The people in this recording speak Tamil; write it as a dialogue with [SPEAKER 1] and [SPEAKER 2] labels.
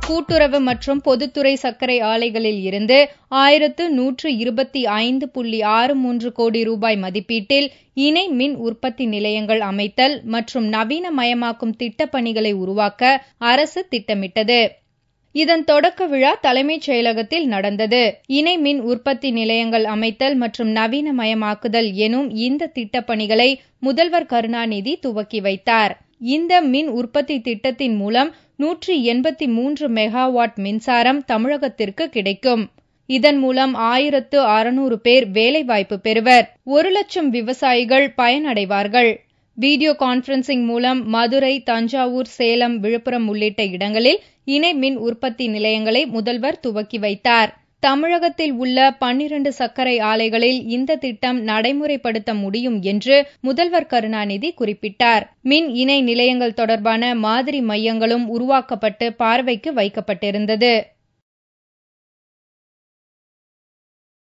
[SPEAKER 1] கூட்டுறவு மற்றும் பொதுத்துறை சர்க்கரை ஆலைகளில் இருந்து 1125.63 கோடி ரூபாய் மதிப்பீட்டில் இணை மின் உற்பத்தி நிலையங்கள் அமைத்தல் மற்றும் நவீனமயமாக்கும் திட்டப்பணிகளை உருவாக்க அரசு திட்டமிட்டது. இதன் தொடக்க விழா தலைமைச் செயலகத்தில் நடந்தது. இணை மின் உற்பத்தி நிலையங்கள் அமைத்தல் மற்றும் நவீனமயமாக்குதல் எனும் இந்த திட்டப்பணிகளை முதல்வர் கருணாநிதி துவக்கி வைத்தார். இந்த மின் உற்பத்தி திட்டத்தின் மூலம் 183 மெகாவாட் மின்சாரம் தமிழகத்திற்கு கிடைக்கும். இதன் மூலம் 1600 பேர் வேலைவாய்ப்பு பெறுவர். 1 லட்சம் விவசாயிகள் பயனடைவார்கள். வீடியோ கான்பரன்சிங் மூலம் மதுரை, தஞ்சாவூர், சேலம், விழுப்புரம் உள்ளிட்ட இடங்களில் இணை மின் உற்பத்தி நிலையங்களை முதல்வர் துவக்கி வைத்தார். தமிழகத்தில் உள்ள 12 சர்க்கரை ஆலைகளில் இந்த திட்டம் நடைமுறைப்படுத்த முடியும் என்று முதல்வர் கருணாநிதி குறிப்பிட்டார். மின் இணை நிலையங்கள் தொடர்பான மாதிரி மையங்களும் உருவாக்கப்பட்டு பார்வைக்கு வைக்கப்பட்டிருந்தது.